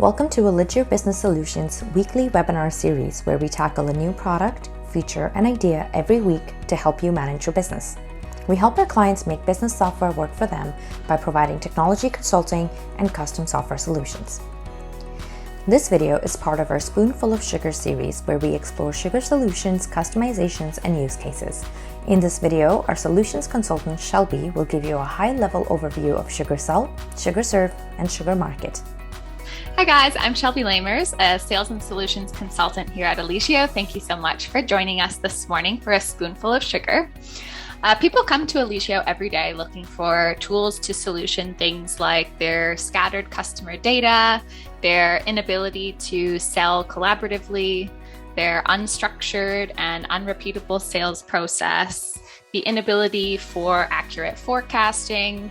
Welcome to Eligeo Business Solutions weekly webinar series where we tackle a new product, feature, and idea every week to help you manage your business. We help our clients make business software work for them by providing technology consulting and custom software solutions. This video is part of our Spoonful of Sugar series where we explore sugar solutions, customizations, and use cases. In this video, our solutions consultant Shelbi will give you a high-level overview of Sugar Sell, Sugar Serve, and Sugar Market. Hi guys, I'm Shelbi Laemers, a sales and solutions consultant here at Eligeo. Thank you so much for joining us this morning for a spoonful of sugar. People come to Eligeo every day looking for tools to solution things like their scattered customer data, their inability to sell collaboratively, their unstructured and unrepeatable sales process, the inability for accurate forecasting,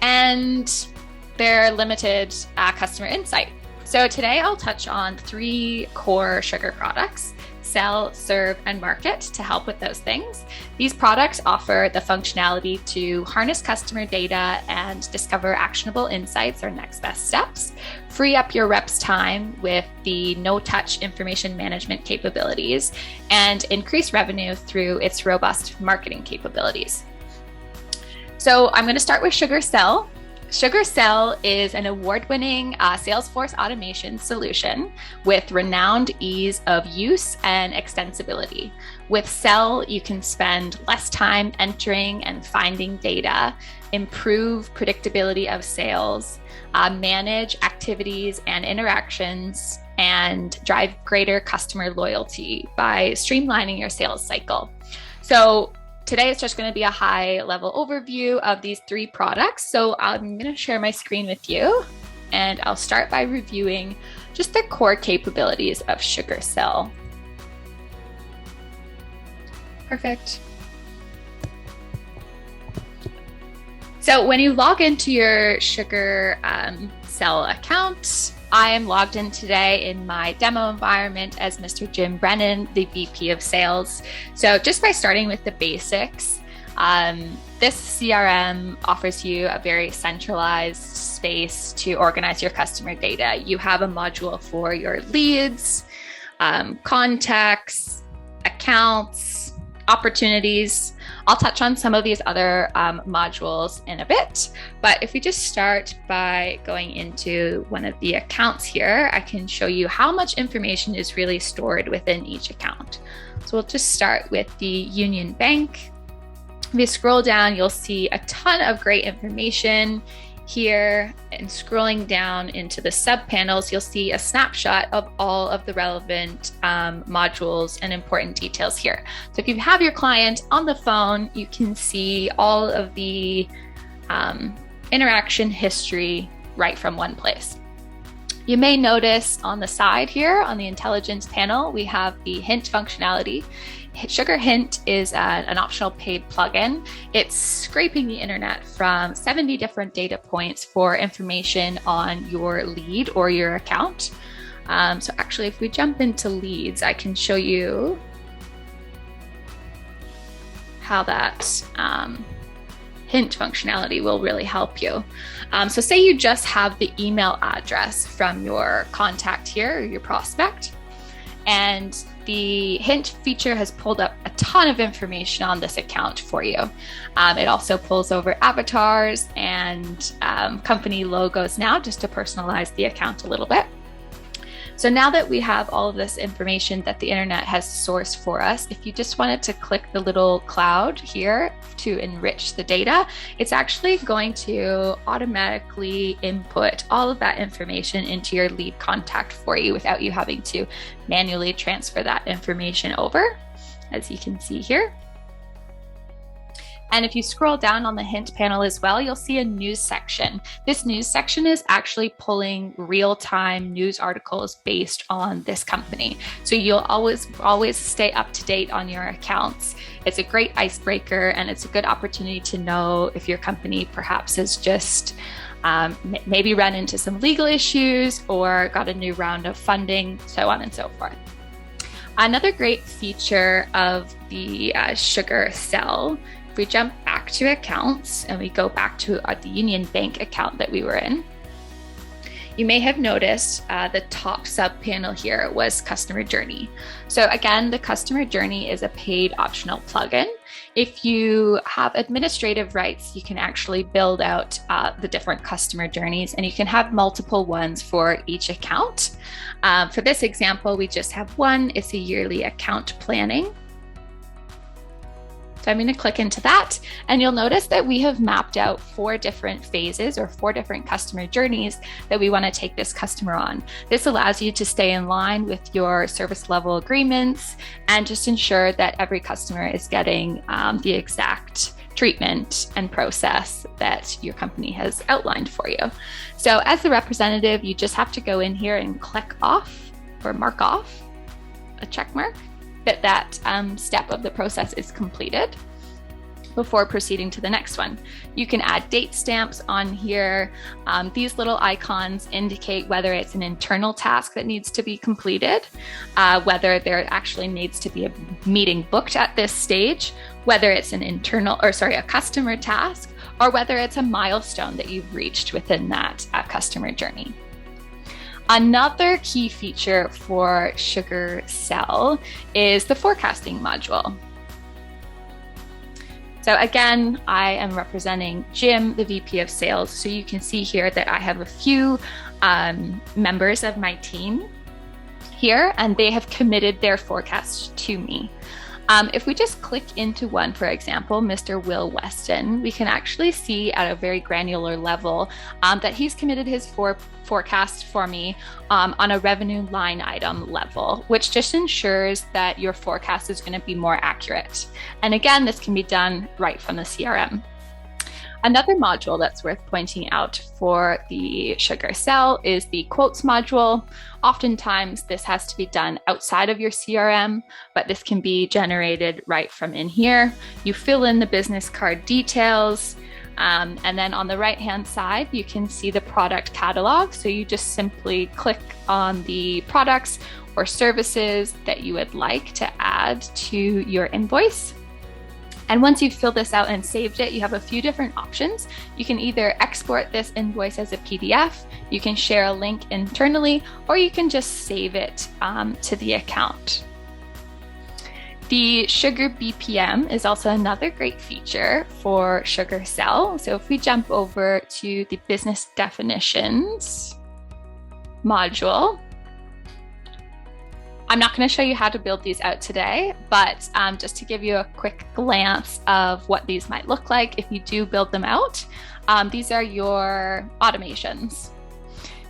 and their limited customer insight. So today I'll touch on 3 core sugar products: Sell, Serve, and Market, to help with those things. These products offer the functionality to harness customer data and discover actionable insights or next best steps, free up your reps' time with the no-touch information management capabilities, and increase revenue through its robust marketing capabilities. So I'm going to start with Sugar Sell. Sugar Sell is an award-winning Salesforce automation solution with renowned ease of use and extensibility. With Sell, you can spend less time entering and finding data, improve predictability of sales, manage activities and interactions, and drive greater customer loyalty by streamlining your sales cycle. So today it's just going to be a high-level overview of these 3 products. So I'm going to share my screen with you, and I'll start by reviewing just the core capabilities of Sugar Sell. Perfect. So when you log into your Sugar Sell account, I am logged in today in my demo environment as Mr. Jim Brennan, the VP of Sales. So just by starting with the basics, this CRM offers you a very centralized space to organize your customer data. You have a module for your leads, contacts, accounts, opportunities. I'll touch on some of these other modules in a bit, but if we just start by going into one of the accounts here, I can show you how much information is really stored within each account. So we'll just start with the Union Bank. If you scroll down, you'll see a ton of great information here, and scrolling down into the sub-panels, you'll see a snapshot of all of the relevant modules and important details here. So if you have your client on the phone, you can see all of the interaction history right from one place. You may notice on the side here, on the intelligence panel, we have the hint functionality. Sugar Hint is an optional paid plugin. It's scraping the internet from 70 different data points for information on your lead or your account. So actually, if we jump into leads, I can show you how that hint functionality will really help you. So say you just have the email address from your contact here, or your prospect, and the hint feature has pulled up a ton of information on this account for you. It also pulls over avatars and company logos now, just to personalize the account a little bit. So now that we have all of this information that the internet has sourced for us, if you just wanted to click the little cloud here to enrich the data, it's actually going to automatically input all of that information into your lead contact for you without you having to manually transfer that information over, as you can see here. And if you scroll down on the hint panel as well, you'll see a news section. This news section is actually pulling real-time news articles based on this company. So you'll always stay up to date on your accounts. It's a great icebreaker, and it's a good opportunity to know if your company perhaps has just maybe run into some legal issues or got a new round of funding, so on and so forth. Another great feature of the Sugar Sell, if we jump back to accounts and we go back to the Union Bank account that we were in, you may have noticed the top sub panel here was customer journey. So again, the customer journey is a paid optional plugin. If you have administrative rights, you can actually build out the different customer journeys, and you can have multiple ones for each account. For this example, we just have one. It's a yearly account planning. So I'm going to click into that, and you'll notice that we have mapped out 4 different phases or 4 different customer journeys that we want to take this customer on. This allows you to stay in line with your service level agreements and just ensure that every customer is getting the exact treatment and process that your company has outlined for you. So as the representative, you just have to go in here and click off or mark off a check mark that step of the process is completed before proceeding to the next one. You can add date stamps on here. These little icons indicate whether it's an internal task that needs to be completed, whether there actually needs to be a meeting booked at this stage, whether it's a customer task, or whether it's a milestone that you've reached within that customer journey. Another key feature for Sugar Sell is the forecasting module. So again, I am representing Jim, the VP of Sales. So you can see here that I have a few members of my team here, and they have committed their forecast to me. If we just click into one, for example, Mr. Will Weston, we can actually see at a very granular level that he's committed his forecast for me on a revenue line item level, which just ensures that your forecast is going to be more accurate. And again, this can be done right from the CRM. Another module that's worth pointing out for the Sugar Sell is the quotes module. Oftentimes, this has to be done outside of your CRM, but this can be generated right from in here. You fill in the business card details, and then on the right-hand side, you can see the product catalog. So you just simply click on the products or services that you would like to add to your invoice. And once you've filled this out and saved it, you have a few different options. You can either export this invoice as a PDF, you can share a link internally, or you can just save it to the account. The Sugar BPM is also another great feature for Sugar Sell. So if we jump over to the business definitions module, I'm not going to show you how to build these out today, but just to give you a quick glance of what these might look like if you do build them out, these are your automations.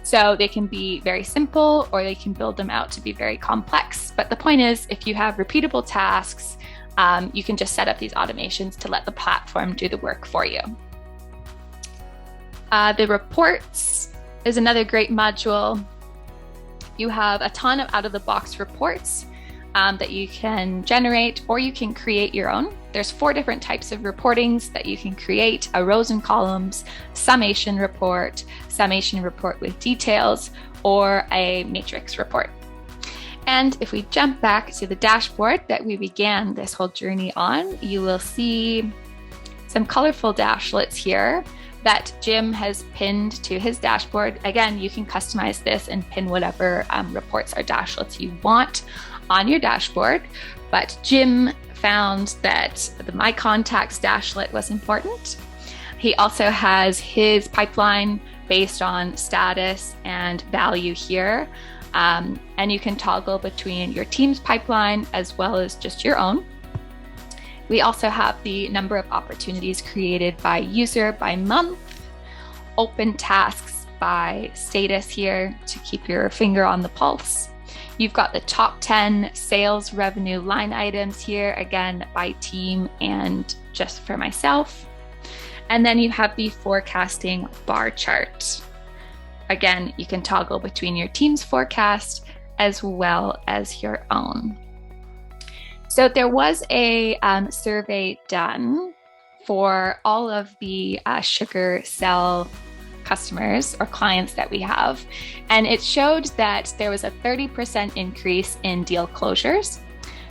So they can be very simple, or they can build them out to be very complex. But the point is, if you have repeatable tasks, you can just set up these automations to let the platform do the work for you. The reports is another great module. You have a ton of out-of-the-box reports that you can generate, or you can create your own. There's 4 different types of reportings that you can create: a rows and columns, summation report with details, or a matrix report. And if we jump back to the dashboard that we began this whole journey on, you will see some colorful dashlets here that Jim has pinned to his dashboard. Again, you can customize this and pin whatever reports or dashlets you want on your dashboard. But Jim found that the My Contacts dashlet was important. He also has his pipeline based on status and value here. And you can toggle between your team's pipeline as well as just your own. We also have the number of opportunities created by user by month, open tasks by status here to keep your finger on the pulse. You've got the top 10 sales revenue line items here, again, by team and just for myself. And then you have the forecasting bar chart. Again, you can toggle between your team's forecast as well as your own. So there was a survey done for all of the Sugar Sell customers or clients that we have, and it showed that there was a 30% increase in deal closures,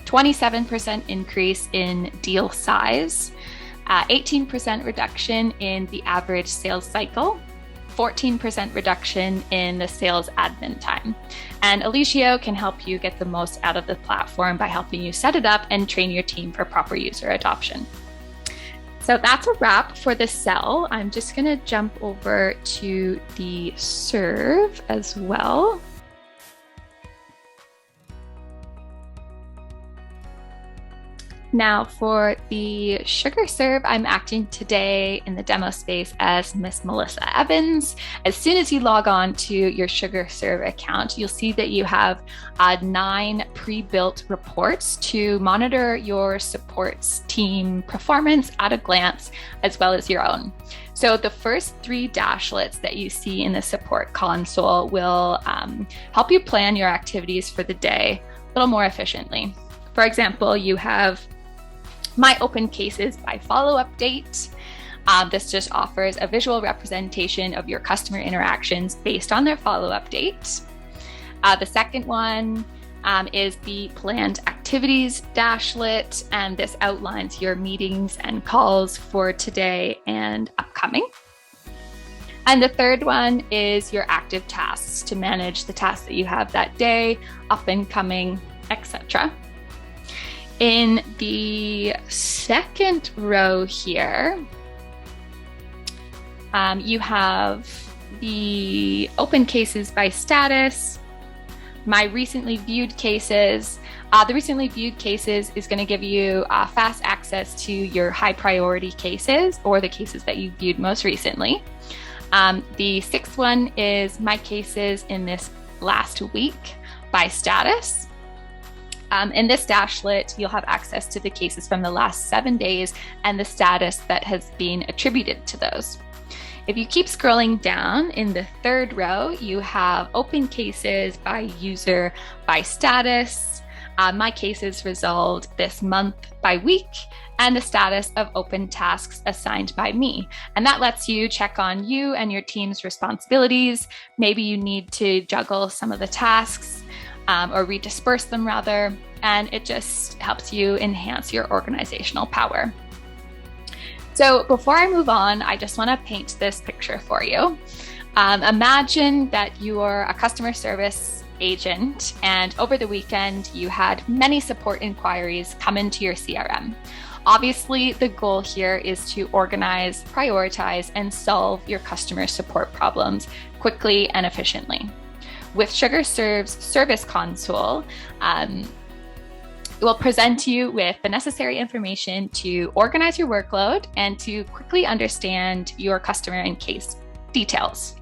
27% increase in deal size, 18% reduction in the average sales cycle, 14% reduction in the sales admin time. And Eligeo can help you get the most out of the platform by helping you set it up and train your team for proper user adoption. So that's a wrap for the sell. I'm just going to jump over to the serve as well. Now for the sugar serve, I'm acting today in the demo space as Miss Melissa Evans. As soon as you log on to your sugar serve account, you'll see that you have 9 pre-built reports to monitor your supports team performance at a glance, as well as your own. So the first 3 dashlets that you see in the support console will help you plan your activities for the day a little more efficiently. For example, you have My Open Cases by Follow-Up Date. This just offers a visual representation of your customer interactions based on their follow-up date. The second one is the Planned Activities dashlet, and this outlines your meetings and calls for today and upcoming. And the third one is your active tasks to manage the tasks that you have that day, up and coming, etc. In the second row here, you have the open cases by status, my recently viewed cases. The recently viewed cases is going to give you fast access to your high priority cases or the cases that you viewed most recently. The sixth one is my cases in this last week by status. In this dashlet, you'll have access to the cases from the last 7 days and the status that has been attributed to those. If you keep scrolling down in the third row, you have open cases by user by status, my cases resolved this month by week, and the status of open tasks assigned by me. And that lets you check on you and your team's responsibilities. Maybe you need to juggle some of the tasks or redisperse them rather, and it just helps you enhance your organizational power. So before I move on, I just want to paint this picture for you. Imagine that you are a customer service agent, and over the weekend, you had many support inquiries come into your CRM. Obviously, the goal here is to organize, prioritize, and solve your customer support problems quickly and efficiently. With Sugar Serve's Service Console, it will present you with the necessary information to organize your workload and to quickly understand your customer and case details.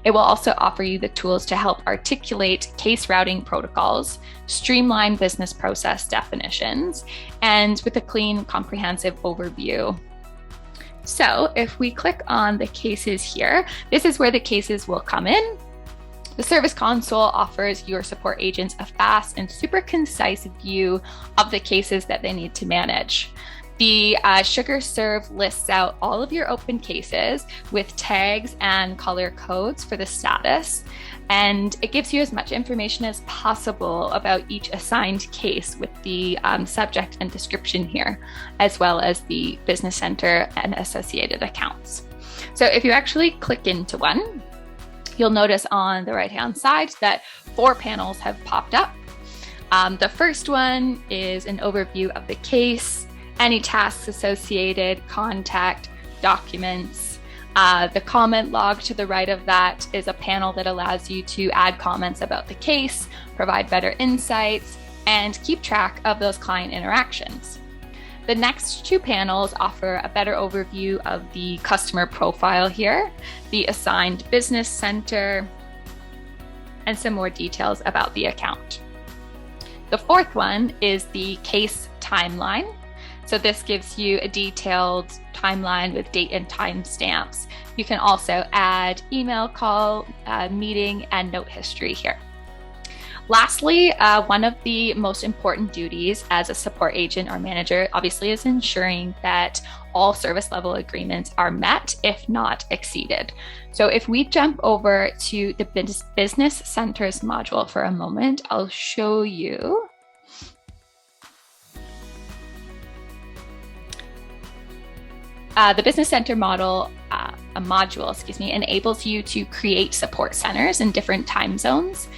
It will also offer you the tools to help articulate case routing protocols, streamline business process definitions, and with a clean, comprehensive overview. So if we click on the cases here, this is where the cases will come in. The Service Console offers your support agents a fast and super concise view of the cases that they need to manage. The Sugar Serve lists out all of your open cases with tags and color codes for the status, and it gives you as much information as possible about each assigned case with the subject and description here, as well as the business center and associated accounts. So if you actually click into one, you'll notice on the right-hand side that 4 panels have popped up. The first one is an overview of the case, any tasks associated, contact, documents. The comment log to the right of that is a panel that allows you to add comments about the case, provide better insights, and keep track of those client interactions. The next 2 panels offer a better overview of the customer profile here, the assigned business center, and some more details about the account. The fourth one is the case timeline. So this gives you a detailed timeline with date and time stamps. You can also add email, call, meeting, and note history here. Lastly, one of the most important duties as a support agent or manager obviously is ensuring that all service level agreements are met, if not exceeded. So if we jump over to the Business Centers module for a moment, I'll show you. The Business Center model module enables you to create support centers in different time zones,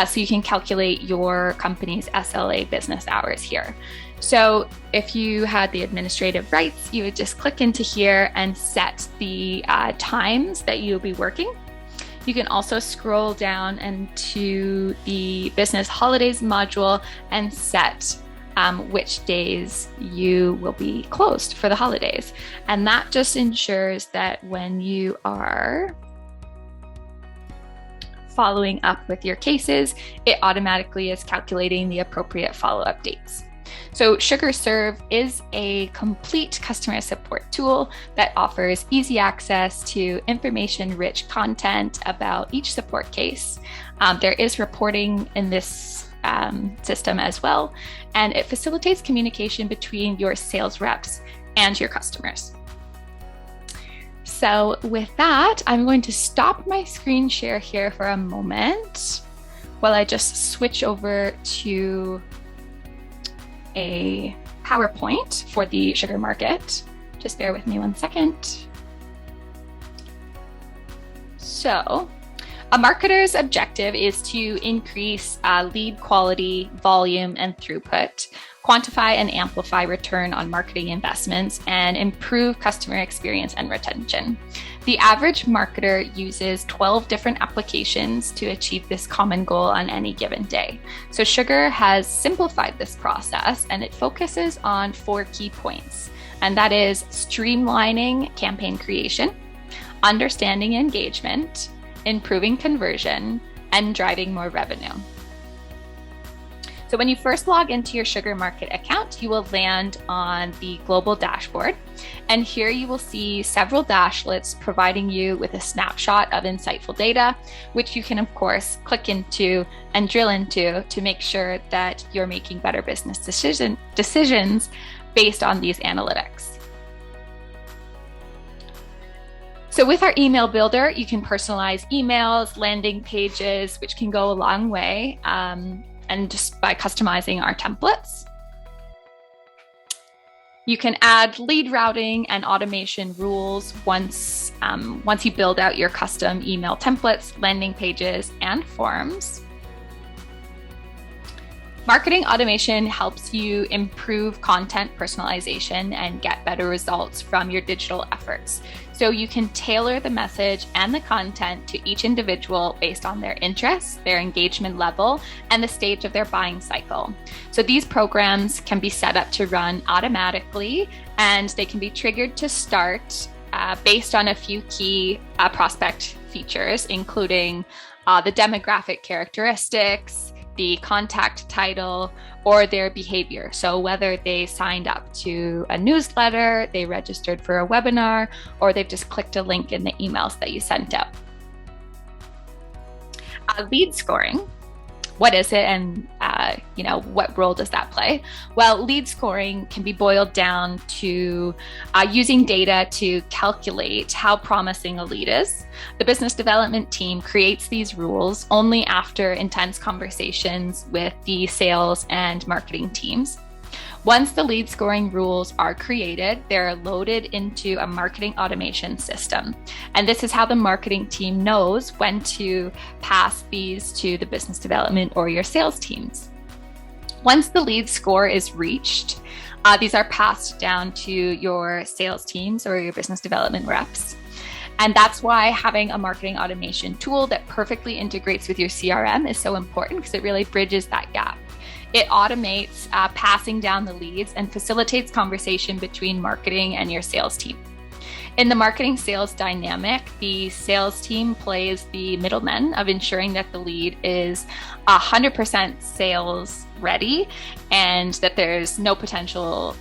so you can calculate your company's SLA business hours here. So if you had the administrative rights, you would just click into here and set the times that you'll be working. You can also scroll down into the business holidays module and set which days you will be closed for the holidays. And that just ensures that when you are following up with your cases, it automatically is calculating the appropriate follow-up dates. So SugarServe is a complete customer support tool that offers easy access to information-rich content about each support case. There is reporting in this system as well, and it facilitates communication between your sales reps and your customers. So with that, I'm going to stop my screen share here for a moment while I just switch over to a PowerPoint for the sugar market. Just bear with me 1 second. So, a marketer's objective is to increase lead quality, volume, and throughput, quantify and amplify return on marketing investments, and improve customer experience and retention. The average marketer uses 12 different applications to achieve this common goal on any given day. So Sugar has simplified this process, and it focuses on 4 key points, and that is streamlining campaign creation, understanding engagement, improving conversion, and driving more revenue. So when you first log into your Sugar Market account, you will land on the global dashboard. And here you will see several dashlets providing you with a snapshot of insightful data, which you can of course click into and drill into to make sure that you're making better business decisions based on these analytics. So with our email builder, you can personalize emails, landing pages, which can go a long way, and just by customizing our templates. You can add lead routing and automation rules once you build out your custom email templates, landing pages, and forms. Marketing automation helps you improve content personalization and get better results from your digital efforts. So you can tailor the message and the content to each individual based on their interests, their engagement level, and the stage of their buying cycle. So these programs can be set up to run automatically, and they can be triggered to start based on a few key prospect features, including the demographic characteristics, the contact title, or their behavior. So whether they signed up to a newsletter, they registered for a webinar, or they've just clicked a link in the emails that you sent out. Lead scoring. What is it, and what role does that play? Well, lead scoring can be boiled down to using data to calculate how promising a lead is. The business development team creates these rules only after intense conversations with the sales and marketing teams. Once the lead scoring rules are created, they're loaded into a marketing automation system. And this is how the marketing team knows when to pass these to the business development or your sales teams. Once the lead score is reached, these are passed down to your sales teams or your business development reps. And that's why having a marketing automation tool that perfectly integrates with your CRM is so important, because it really bridges that gap. It automates passing down the leads and facilitates conversation between marketing and your sales team. In the marketing sales dynamic, the sales team plays the middleman of ensuring that the lead is 100% sales ready and that there's no potential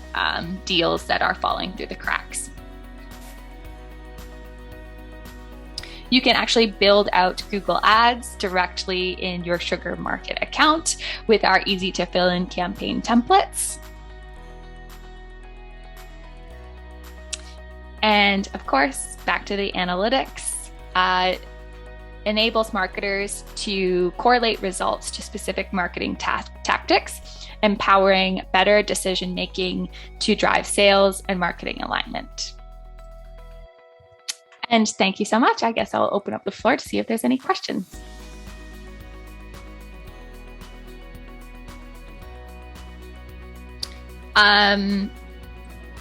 deals that are falling through the cracks. You can actually build out Google Ads directly in your Sugar Market account with our easy to fill in campaign templates. And of course, back to the analytics, enables marketers to correlate results to specific marketing tactics, empowering better decision-making to drive sales and marketing alignment. And thank you so much. I guess I'll open up the floor to see if there's any questions.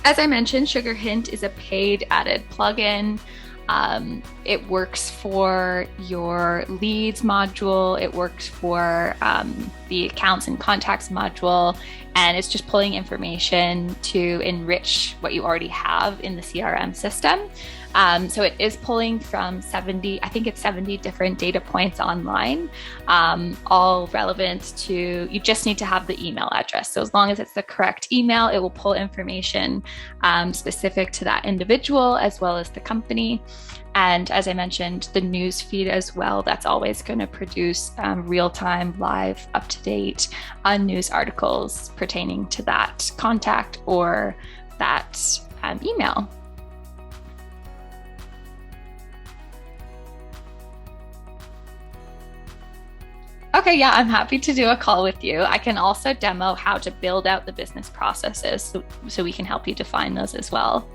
As I mentioned, Sugar Hint is a paid added plugin. It works for your leads module. It works for the accounts and contacts module. And it's just pulling information to enrich what you already have in the CRM system. So it is pulling from 70 different data points online, all relevant to, you just need to have the email address. So as long as it's the correct email, it will pull information specific to that individual as well as the company. And as I mentioned, the news feed as well, that's always going to produce real-time, live, up-to-date news articles pertaining to that contact or that email. Okay, yeah, I'm happy to do a call with you. I can also demo how to build out the business processes so we can help you define those as well.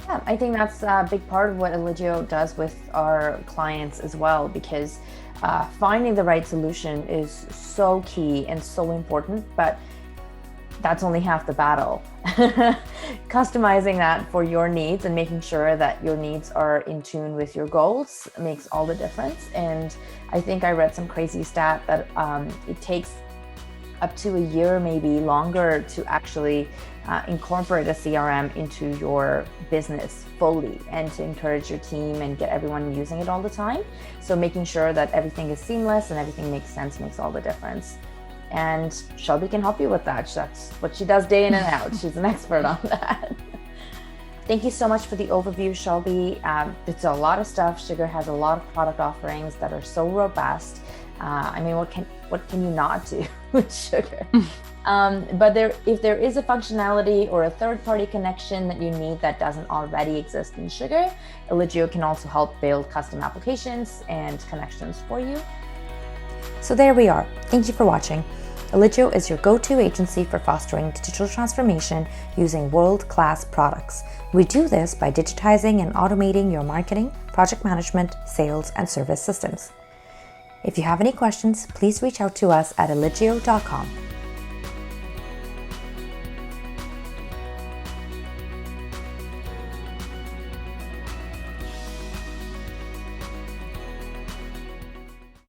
Yeah, I think that's a big part of what Eligeo does with our clients as well, because finding the right solution is so key and so important, but that's only half the battle. Customizing that for your needs and making sure that your needs are in tune with your goals makes all the difference. And I think I read some crazy stat that it takes up to a year, maybe longer, to actually incorporate a CRM into your business fully and to encourage your team and get everyone using it all the time. So making sure that everything is seamless and everything makes sense makes all the difference. And Shelbi can help you with that. That's what she does day in and out. She's an expert on that. Thank you so much for the overview, Shelbi. It's a lot of stuff. Sugar has a lot of product offerings that are so robust. I mean, what can you not do with Sugar? But if there is a functionality or a third-party connection that you need that doesn't already exist in Sugar, Eligeo can also help build custom applications and connections for you. So there we are. Thank you for watching. Eligeo is your go-to agency for fostering digital transformation using world-class products. We do this by digitizing and automating your marketing, project management, sales, and service systems. If you have any questions, please reach out to us at eligeo.com.